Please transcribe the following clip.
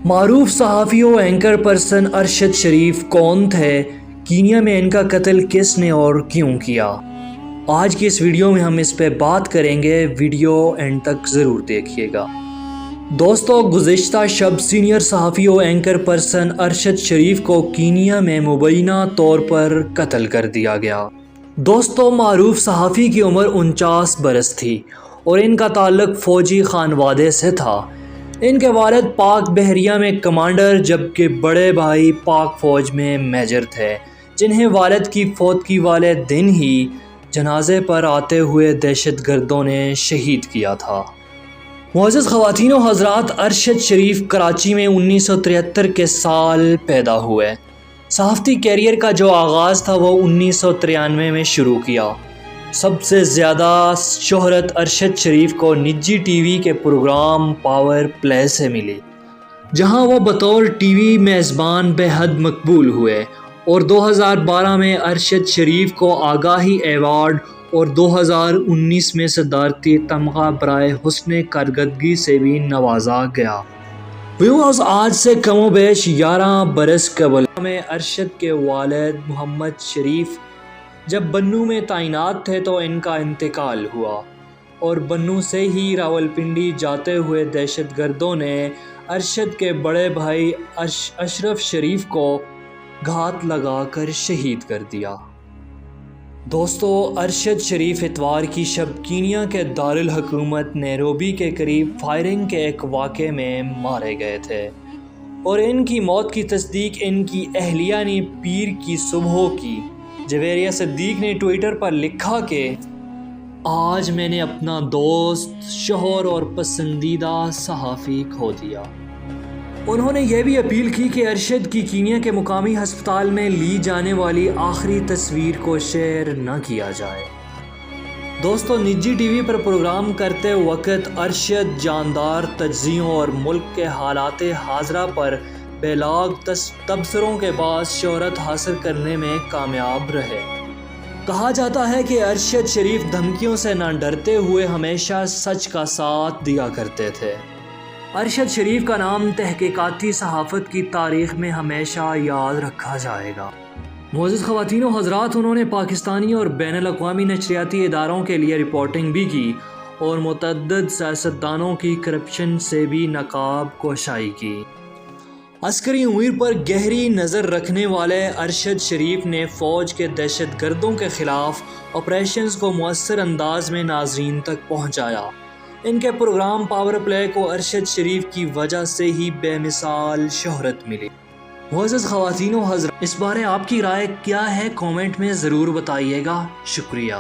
معروف صحافی و اینکر پرسن ارشد شریف کون تھے؟ کینیا میں ان کا قتل کس نے اور کیوں کیا؟ آج کی اس ویڈیو میں ہم اس پہ بات کریں گے، ویڈیو اینڈ تک ضرور دیکھیے گا۔ دوستو، گزشتہ شب سینئر صحافی و اینکر پرسن ارشد شریف کو کینیا میں مبینہ طور پر قتل کر دیا گیا۔ دوستو، معروف صحافی کی عمر 49 برس تھی اور ان کا تعلق فوجی خانوادے سے تھا۔ ان کے والد پاک بحریہ میں کمانڈر جبکہ بڑے بھائی پاک فوج میں میجر تھے، جنہیں والد کی فوت والے دن ہی جنازے پر آتے ہوئے دہشت گردوں نے شہید کیا تھا۔ معزز خواتین و حضرات، ارشد شریف کراچی میں 1973 کے سال پیدا ہوئے۔ صحافتی کیریئر کا جو آغاز تھا وہ 1993 میں شروع کیا۔ سب سے زیادہ شہرت ارشد شریف کو نجی ٹی وی کے پروگرام پاور پلے سے ملی، جہاں وہ بطور ٹی وی میزبان بے حد مقبول ہوئے، اور 2012 میں ارشد شریف کو آگاہی ایوارڈ اور 2019 میں صدارتی تمغہ برائے حسن کارکردگی سے بھی نوازا گیا۔ ویورز، آج سے کم و بیش 11 برس قبل میں ارشد کے والد محمد شریف جب بنوں میں تعینات تھے تو ان کا انتقال ہوا، اور بنوں سے ہی راولپنڈی جاتے ہوئے دہشت گردوں نے ارشد کے بڑے بھائی اشرف شریف کو گھات لگا کر شہید کر دیا۔ دوستو، ارشد شریف اتوار کی شب کینیا کے دارالحکومت نیروبی کے قریب فائرنگ کے ایک واقعے میں مارے گئے تھے، اور ان کی موت کی تصدیق ان کی اہلیہ نے پیر کی صبح کی۔ جویریہ صدیق نے ٹویٹر پر لکھا کہ آج میں نے اپنا دوست، شوہر اور پسندیدہ صحافی کھو دیا۔ انہوں نے یہ بھی اپیل کی کہ ارشد کی کینیا کے مقامی ہسپتال میں لی جانے والی آخری تصویر کو شیئر نہ کیا جائے۔ دوستو، نجی ٹی وی پر پروگرام کرتے وقت ارشد جاندار تجزیوں اور ملک کے حالات حاضرہ پر بیلاگ تبصروں کے باعث شہرت حاصل کرنے میں کامیاب رہے۔ کہا جاتا ہے کہ ارشد شریف دھمکیوں سے نہ ڈرتے ہوئے ہمیشہ سچ کا ساتھ دیا کرتے تھے۔ ارشد شریف کا نام تحقیقاتی صحافت کی تاریخ میں ہمیشہ یاد رکھا جائے گا۔ معزز خواتین و حضرات، انہوں نے پاکستانی اور بین الاقوامی نشریاتی اداروں کے لیے رپورٹنگ بھی کی اور متعدد سیاستدانوں کی کرپشن سے بھی نقاب کشائی کی۔ عسکری امور پر گہری نظر رکھنے والے ارشد شریف نے فوج کے دہشت گردوں کے خلاف آپریشنز کو مؤثر انداز میں ناظرین تک پہنچایا۔ ان کے پروگرام پاور پلے کو ارشد شریف کی وجہ سے ہی بے مثال شہرت ملی۔ معزز خواتین و حضرات، اس بارے آپ کی رائے کیا ہے؟ کامنٹ میں ضرور بتائیے گا۔ شکریہ۔